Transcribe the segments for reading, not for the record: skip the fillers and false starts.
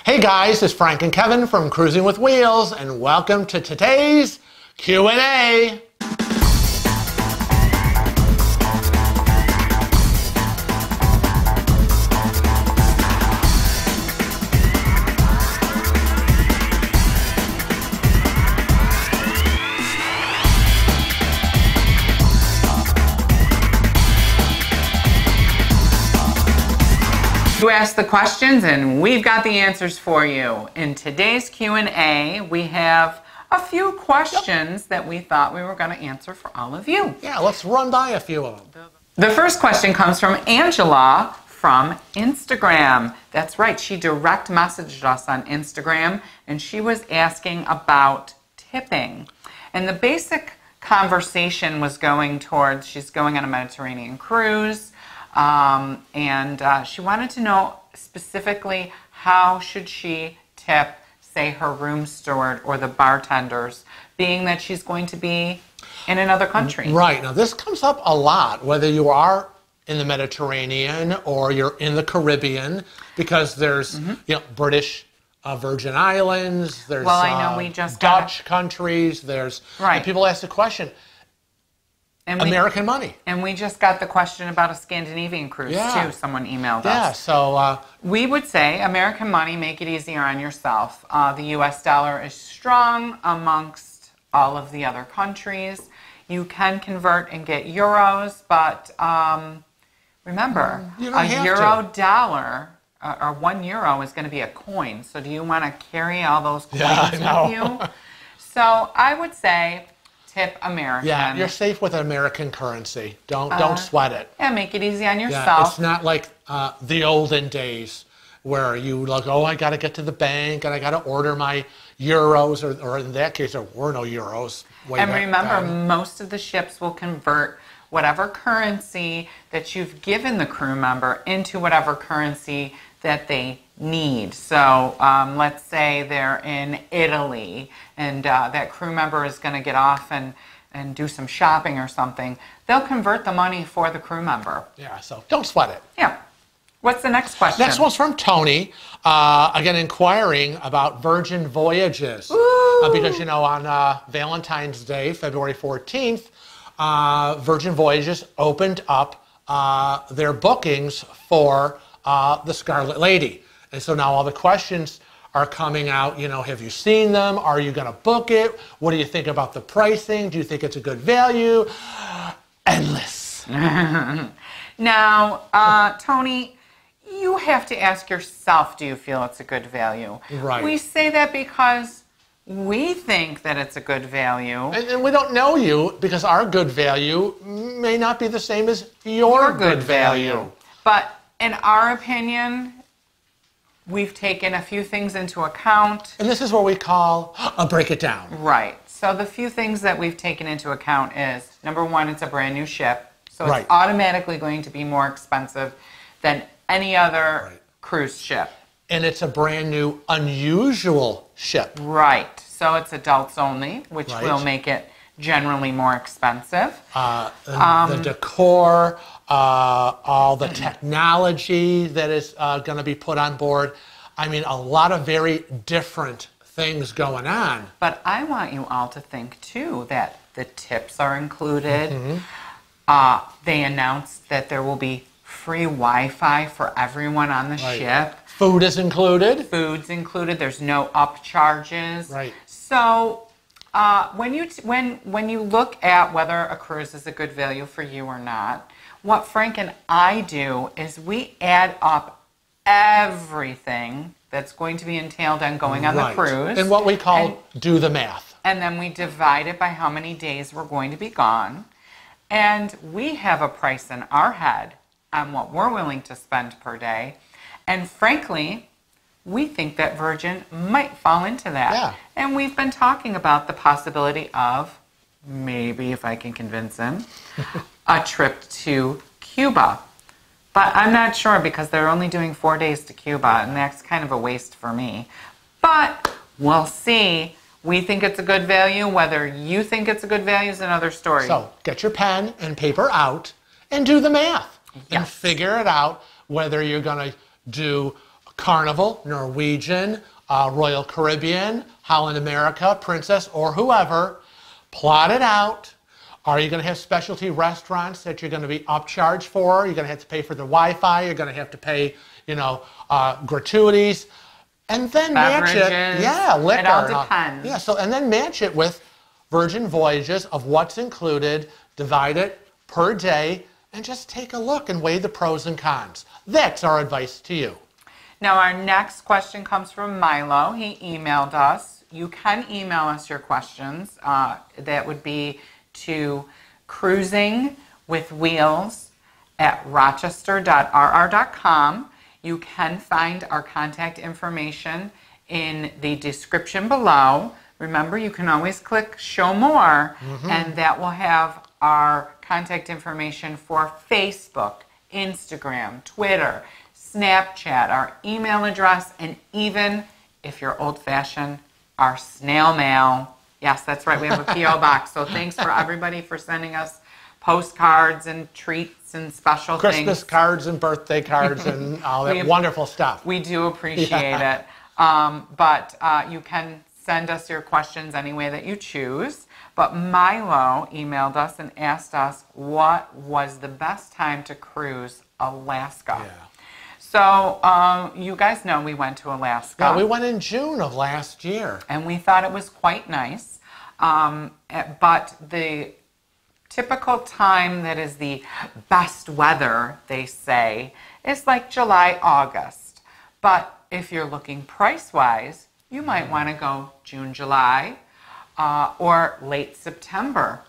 Hey guys, it's Frank and Kevin from Cruising with Wheels, and welcome to today's Q&A. You asked the questions and we've got the answers for you. In today's Q&A, we have a few questions that we thought we were going to answer for all of you. Yeah, let's run by a few of them. The first question comes from Angela from Instagram. That's right, she direct messaged us on Instagram and she was asking about tipping. And the basic conversation was going towards, she's going on a Mediterranean cruise. She wanted to know specifically how should she tip, say, her room steward or the bartenders, being that she's going to be in another country. Right. Now, this comes up a lot, whether you are in the Mediterranean or you're in the Caribbean, because there's British Virgin Islands, there's I know we just Dutch countries, there's and people ask the question, American money. And we just got the question about a Scandinavian cruise, too. Someone emailed us. Yeah, so... we would say, American money, make it easier on yourself. The U.S. dollar is strong amongst all of the other countries. You can convert and get euros, but remember, a euro dollar, or 1 euro is going to be a coin. So do you want to carry all those coins with you? So I would say... tip American. Yeah, you're safe with American currency. Don't sweat it. Yeah, make it easy on yourself. Yeah, it's not like the olden days where you like, oh, I got to get to the bank and I got to order my euros, or in that case, there were no euros. And remember, most of the ships will convert whatever currency that you've given the crew member into whatever currency that they need. So let's say they're in Italy and that crew member is going to get off and do some shopping or something. They'll convert the money for the crew member. Yeah, so don't sweat it. Yeah. What's the next question? Next one's from Tony, again inquiring about Virgin Voyages. Because, on Valentine's Day, February 14th, Virgin Voyages opened up their bookings for the Scarlet Lady. And so now all the questions are coming out, have you seen them? Are you going to book it? What do you think about the pricing? Do you think it's a good value? Endless. Now, Tony, you have to ask yourself, do you feel it's a good value? Right. We say that because we think that it's a good value. And we don't know you, because our good value may not be the same as your good value. But in our opinion, we've taken a few things into account. And this is what we call a break it down. Right. So the few things that we've taken into account is, number one, it's a brand new ship. So it's automatically going to be more expensive than any other cruise ship. And it's a brand new, unusual ship. Right. So it's adults only, which will make it generally more expensive. The decor, all the technology that is going to be put on board. I mean, a lot of very different things going on. But I want you all to think, too, that the tips are included. They announced that there will be free Wi-Fi for everyone on the ship. Food is included. Food's included. There's no upcharges. Right. So when you look at whether a cruise is a good value for you or not, what Frank and I do is we add up everything that's going to be entailed on going on the cruise. And what we call do the math. And then we divide it by how many days we're going to be gone. And we have a price in our head on what we're willing to spend per day. And frankly, we think that Virgin might fall into that. Yeah. And we've been talking about the possibility of, maybe if I can convince him, a trip to Cuba. But I'm not sure, because they're only doing 4 days to Cuba, and that's kind of a waste for me. But we'll see. We think it's a good value. Whether you think it's a good value is another story. So get your pen and paper out and do the math. Yes. And figure it out, whether you're going to do Carnival, Norwegian, Royal Caribbean, Holland America, Princess, or whoever. Plot it out. Are you going to have specialty restaurants that you're going to be upcharged for? You're going to have to pay for the Wi-Fi. You're going to have to pay, gratuities. And then match it. Yeah, liquor. It all depends. Yeah, and then match it with Virgin Voyages of what's included, divide it per day, and just take a look and weigh the pros and cons. That's our advice to you. Now, our next question comes from Milo. He emailed us. You can email us your questions. That would be to cruisingwithwheels@rochester.rr.com. You can find our contact information in the description below. Remember, you can always click Show More, and that will have our contact information for Facebook, Instagram, Twitter, Snapchat, our email address, and even, if you're old-fashioned, our snail mail. Yes, that's right, we have a P.O. box. So thanks for everybody for sending us postcards and treats and special things. Christmas cards and birthday cards and all that wonderful stuff. We do appreciate it. But you can send us your questions any way that you choose. But Milo emailed us and asked us what was the best time to cruise Alaska. Yeah. So you guys know we went to Alaska. Yeah, we went in June of last year. And we thought it was quite nice. But the typical time that is the best weather, they say, is like July, August. But if you're looking price-wise, you might want to go June, July, or late September.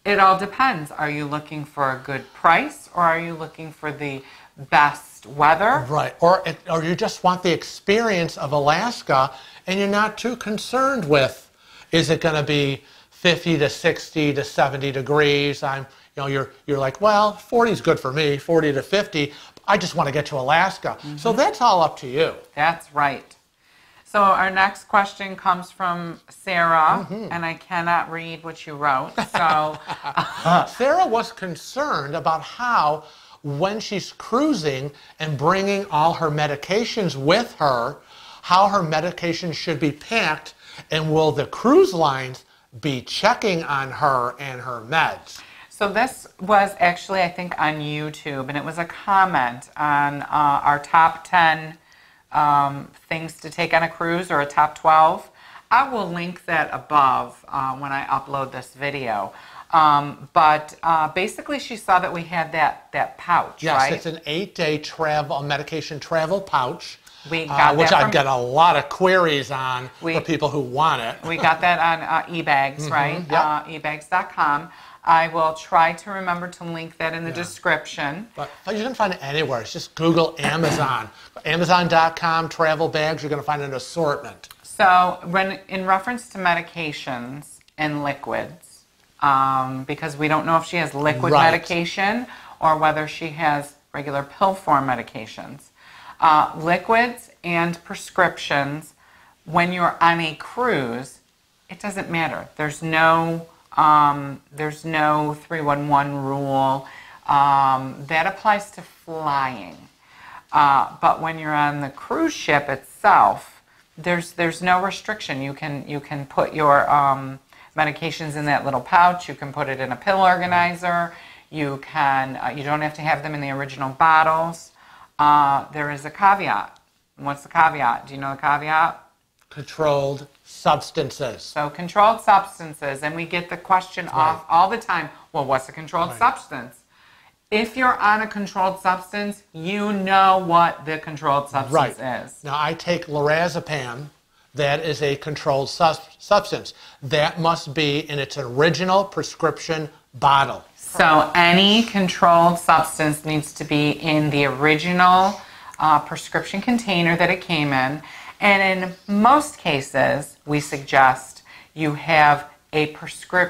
It all depends. Are you looking for a good price, or are you looking for the best weather? Right, or you just want the experience of Alaska, and you're not too concerned with, is it going to be 50 to 60 to 70 degrees? You're like, well, 40 is good for me, 40 to 50. I just want to get to Alaska. So that's all up to you. That's right. So our next question comes from Sarah, and I cannot read what you wrote. So Sarah was concerned about how, when she's cruising and bringing all her medications with her, how her medications should be packed, and will the cruise lines be checking on her and her meds? So this was actually, I think, on YouTube, and it was a comment on our top 10 things to take on a cruise, or a top 12. I will link that above when I upload this video. But basically she saw that we had that pouch, right? Yes, it's an 8-day medication travel pouch, We got which that I've got a lot of queries on for people who want it. We got that on eBags, right? Yep. eBags.com. I will try to remember to link that in the description. But you can find it anywhere. It's just Google Amazon. Amazon.com, travel bags, you're going to find an assortment. So in reference to medications and liquids, because we don't know if she has liquid medication or whether she has regular pill form medications. Liquids and prescriptions, when you're on a cruise, it doesn't matter. There's no 311 rule. That applies to flying. But when you're on the cruise ship itself, there's no restriction. You can put your medications in that little pouch. You can put it in a pill organizer. You don't have to have them in the original bottles. There is a caveat. What's the caveat? Do you know the caveat? Controlled substances. So controlled substances, and we get the question off all the time, well, what's a controlled substance? If you're on a controlled substance, you know what the controlled substance is. Now, I take lorazepam. That is a controlled substance. That must be in its original prescription bottle. So any controlled substance needs to be in the original prescription container that it came in. And in most cases, we suggest you have a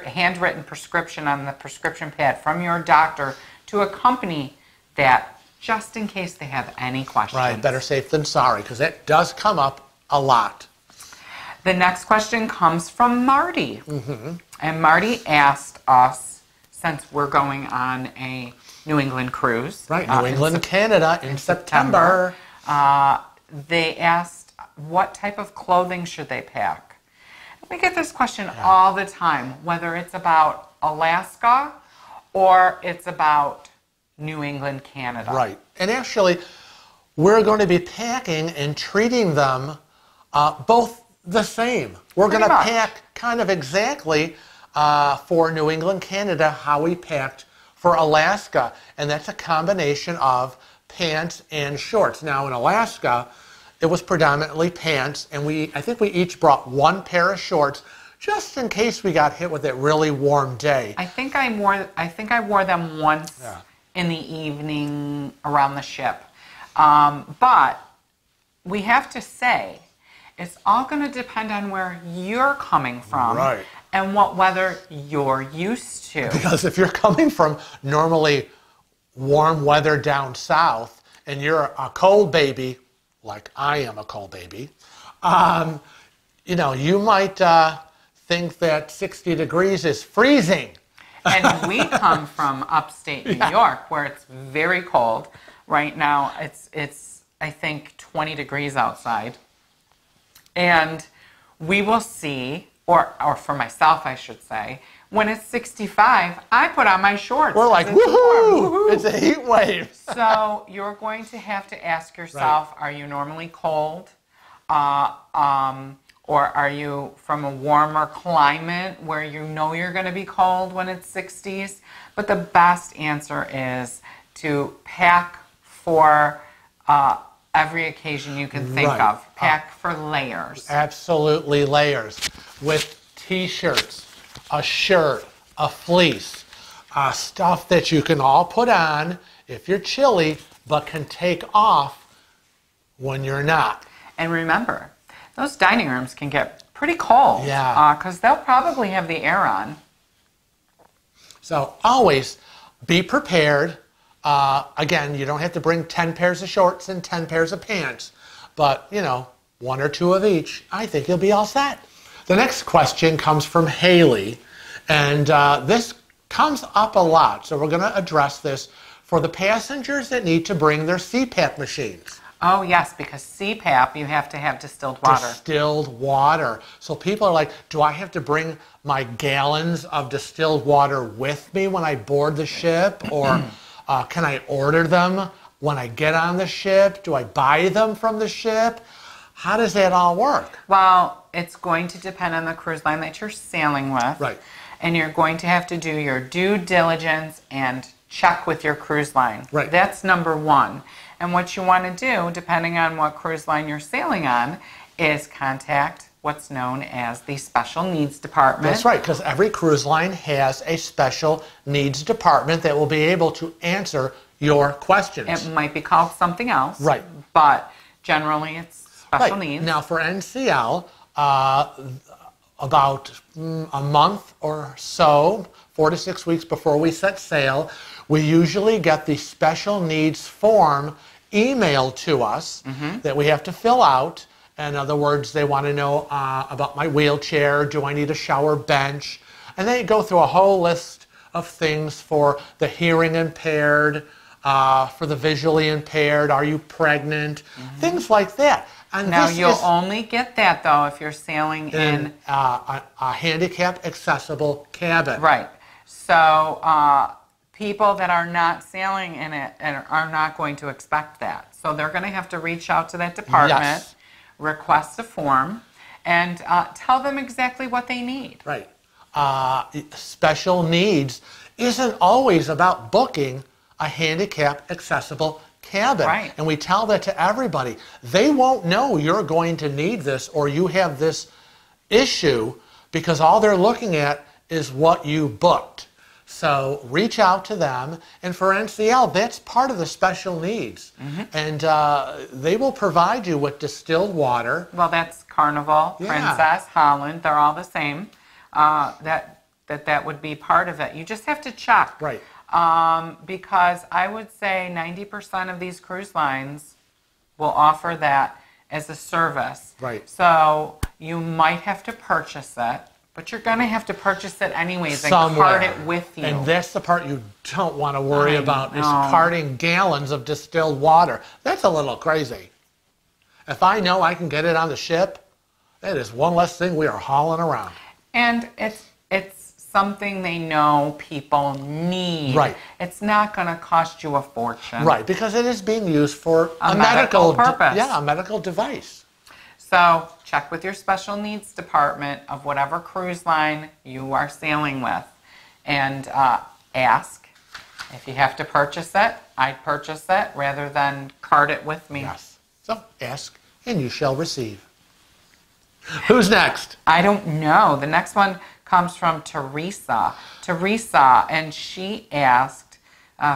handwritten prescription on the prescription pad from your doctor to accompany that, just in case they have any questions. Right, better safe than sorry, because that does come up a lot. The next question comes from Marty. And Marty asked us, since we're going on a New England cruise. Right, New England, Canada in September. they asked what type of clothing should they pack. We get this question all the time, whether it's about Alaska or it's about New England, Canada. Right. And actually, we're going to be packing and treating them both the same. We're going to pack kind of exactly for New England, Canada, how we packed for Alaska. And that's a combination of pants and shorts. Now, in Alaska, it was predominantly pants, and I think we each brought one pair of shorts just in case we got hit with that really warm day. I think I wore them once in the evening around the ship. But we have to say, it's all going to depend on where you're coming from and what weather you're used to. Because if you're coming from normally warm weather down south and you're a cold baby, like I am a cold baby, you know, you might think that 60 degrees is freezing. And we come from upstate New York, where it's very cold. Right now, it's I think 20 degrees outside. And we will see, or for myself, I should say, when it's 65, I put on my shorts. We're like, woohoo! It's a heat wave. So you're going to have to ask yourself, are you normally cold? Or are you from a warmer climate where you know you're going to be cold when it's 60s? But the best answer is to pack for every occasion you can think of. Pack for layers. Absolutely layers. With t-shirts, a shirt, a fleece, stuff that you can all put on if you're chilly, but can take off when you're not. And remember, those dining rooms can get pretty cold. Yeah. Because they'll probably have the air on. So always be prepared. Again, you don't have to bring 10 pairs of shorts and 10 pairs of pants. But, you know, one or two of each. I think you'll be all set. The next question comes from Haley. And this comes up a lot. So we're going to address this for the passengers that need to bring their CPAP machines. Oh, yes, because CPAP, you have to have distilled water. Distilled water. So people are like, do I have to bring my gallons of distilled water with me when I board the ship? Or can I order them when I get on the ship? Do I buy them from the ship? How does that all work? Well, it's going to depend on the cruise line that you're sailing with. Right. And you're going to have to do your due diligence and check with your cruise line. Right. That's number one. And what you want to do, depending on what cruise line you're sailing on, is contact what's known as the Special Needs Department. That's right, because every cruise line has a special needs department that will be able to answer your questions. It might be called something else. Right. But generally it's special needs. Now for NCL, about a month or so, 4 to 6 weeks before we set sail, we usually get the special needs form emailed to us that we have to fill out. In other words, they want to know about my wheelchair, do I need a shower bench? And they go through a whole list of things for the hearing impaired, for the visually impaired, are you pregnant, things like that. And now you'll only get that though if you're sailing in a handicap accessible cabin. Right. So people that are not sailing in it are not going to expect that. So they're going to have to reach out to that department, request a form, and tell them exactly what they need. Right. Special needs isn't always about booking a handicap accessible cabin. Right. And we tell that to everybody. They won't know you're going to need this or you have this issue because all they're looking at is what you booked. So reach out to them. And for NCL, that's part of the special needs. And they will provide you with distilled water. Well, that's Carnival, Princess, Holland. They're all the same. That would be part of it. You just have to check. Right. Because I would say 90% of these cruise lines will offer that as a service. Right. So you might have to purchase it, but you're going to have to purchase it anyways and Somewhere. cart it with you. And that's the part you don't want to worry about is carting gallons of distilled water. That's a little crazy. If I know I can get it on the ship, that is one less thing we are hauling around. And it's something they know people need. Right. It's not going to cost you a fortune. Right, because it is being used for a medical purpose. Yeah, a medical device. So check with your special needs department of whatever cruise line you are sailing with, and ask if you have to purchase it. I'd purchase it rather than cart it with me. Yes. So ask and you shall receive. Who's next? I don't know. The next one comes from Teresa. Teresa, and she asked,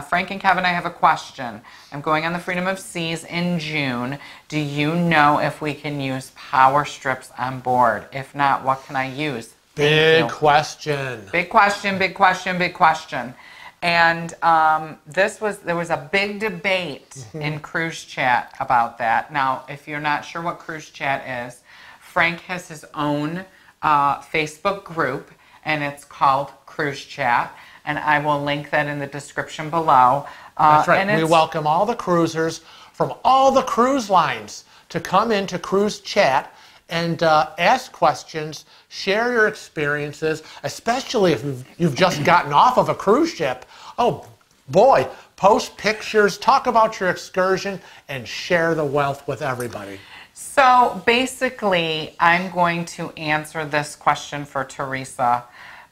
Frank and Kevin, I have a question. I'm going on the Freedom of Seas in June. Do you know if we can use power strips on board? If not, what can I use? Big question. Big question, big question, big question. And there was a big debate in Cruz Chat about that. Now, if you're not sure what Cruz Chat is, Frank has his own Facebook group, and it's called Cruz Chat, and I will link that in the description below. That's right. We welcome all the cruisers from all the cruise lines to come into Cruz Chat and ask questions, share your experiences, especially if you've just gotten off of a cruise ship. Oh boy, post pictures, talk about your excursion, and share the wealth with everybody. So basically, I'm going to answer this question for Teresa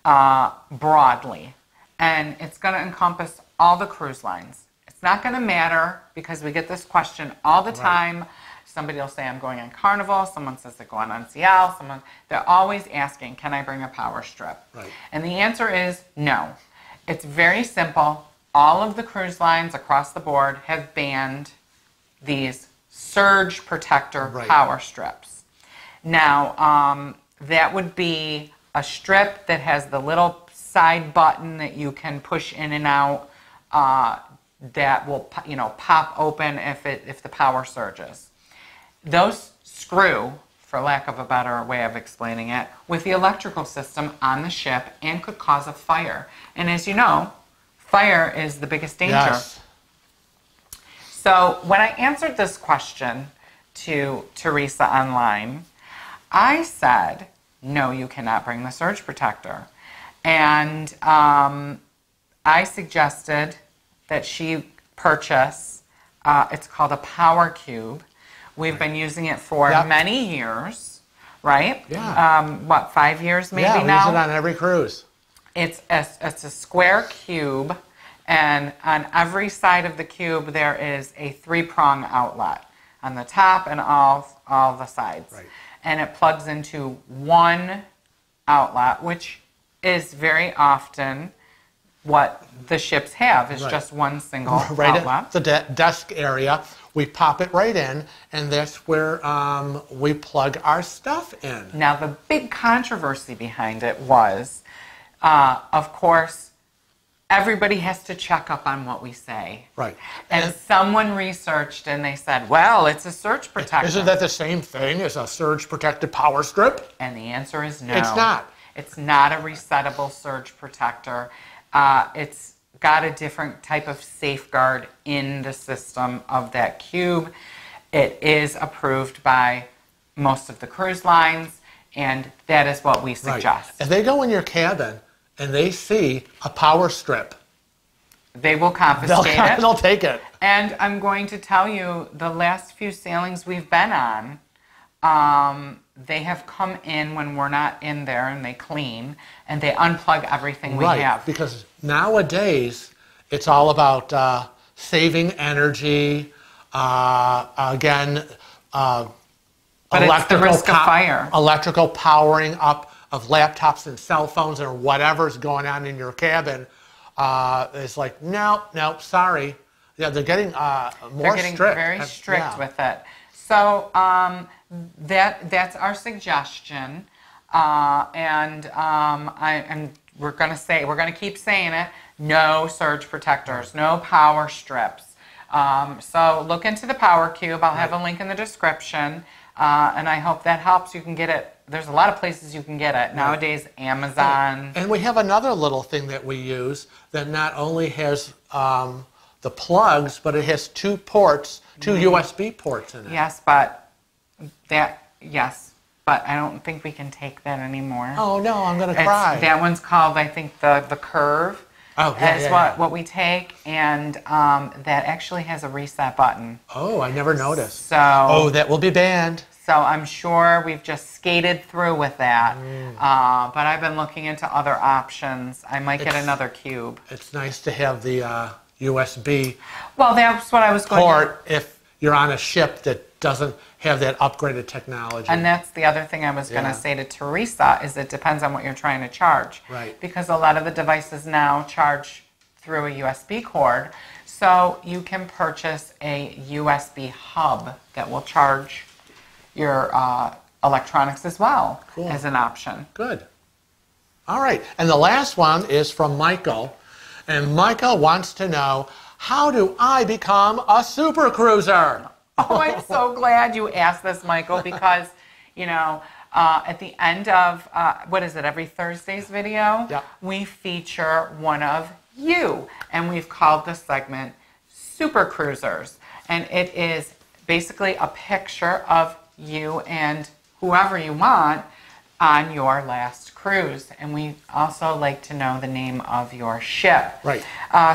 broadly, and it's going to encompass all the cruise lines. It's not going to matter because we get this question all the time. Somebody will say, I'm going on Carnival. Someone says they're going on CL. They're always asking, can I bring a power strip? Right. And the answer is no. It's very simple. All of the cruise lines across the board have banned these surge protector power strips. Now, that would be a strip that has the little side button that you can push in and out that will, pop open if the power surges. Those screw, for lack of a better way of explaining it, with the electrical system on the ship and could cause a fire. And as you know, fire is the biggest danger. Yes. So when I answered this question to Teresa online, I said, no, you cannot bring the surge protector. And I suggested that she purchase, it's called a Power Cube. We've been using it for many years, right? Yeah. 5 years maybe now? Yeah, we use it on every cruise. It's a square cube, and on every side of the cube there is a 3-prong outlet on the top and all the sides. Right. And it plugs into one outlet, which is very often what the ships have, is just one single outlet. At the desk area, we pop it right in, and that's where we plug our stuff in. Now, the big controversy behind it was, of course, everybody has to check up on what we say. Right. And someone researched and they said, well, it's a surge protector. Isn't that the same thing as a surge protected power strip? And the answer is no. It's not. It's not a resettable surge protector. It's got a different type of safeguard in the system of that cube. It is approved by most of the cruise lines, and that is what we suggest. If they go in your cabin and they see a power strip, they will confiscate it. They'll take it. And I'm going to tell you, the last few sailings we've been on, they have come in when we're not in there, and they clean, and they unplug everything we have. Because nowadays, it's all about saving energy, but it's the risk of fire. Electrical powering up of laptops and cell phones or whatever's going on in your cabin. It's like, no, sorry. Yeah, they're getting more strict. They're getting very strict with it. So that's our suggestion, and we're going to keep saying it. No surge protectors, no power strips. So look into the Power Cube. I'll have a link in the description, and I hope that helps. You can get it. There's a lot of places you can get it nowadays. Amazon. And we have another little thing that we use that not only has the plugs, but it has two USB ports in it. Yes, but Yes, but I don't think we can take that anymore. Oh no, I'm gonna cry. That one's called, I think, the Curve. Oh, yeah, Is what we take, and that actually has a reset button. Oh, I never noticed. So, that will be banned. So I'm sure we've just skated through with that. But I've been looking into other options. I might get another cube. It's nice to have the USB Well, that's what I was going to... port if you're on a ship that doesn't have that upgraded technology. And that's the other thing I was going to say to Teresa, is it depends on what you're trying to charge. Right. Because a lot of the devices now charge through a USB cord. So you can purchase a USB hub that will charge your electronics as well as an option. Good. All right. And the last one is from Michael. And Michael wants to know, how do I become a super cruiser? Oh, I'm so glad you asked this, Michael, because, you know, at the end of, every Thursday's video, we feature one of you. And we've called this segment Super Cruisers. And it is basically a picture of you and whoever you want on your last cruise. And we also like to know the name of your ship. Right.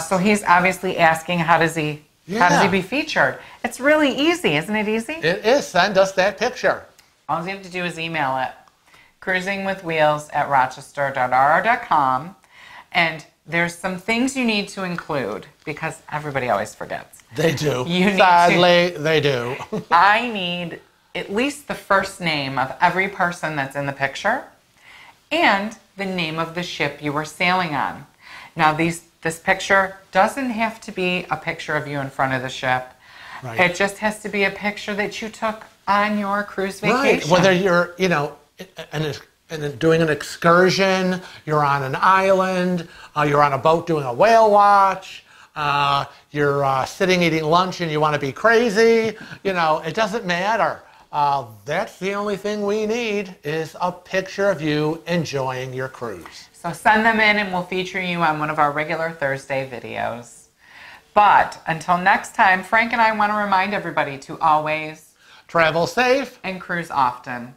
So he's obviously asking, how does he be featured? It's really easy. Isn't it easy? It is. Send us that picture. All you have to do is email it. cruisingwithwheels@rochester.rr.com. And there's some things you need to include because everybody always forgets. They do. Sadly, they do. I need at least the first name of every person that's in the picture and the name of the ship you were sailing on. Now, this picture doesn't have to be a picture of you in front of the ship. Right. It just has to be a picture that you took on your cruise vacation. Right. Whether you're, doing an excursion, you're on an island, you're on a boat doing a whale watch, you're sitting eating lunch and you want to be crazy, it doesn't matter. That's the only thing we need is a picture of you enjoying your cruise. So send them in and we'll feature you on one of our regular Thursday videos. But until next time, Frank and I want to remind everybody to always travel safe and cruise often.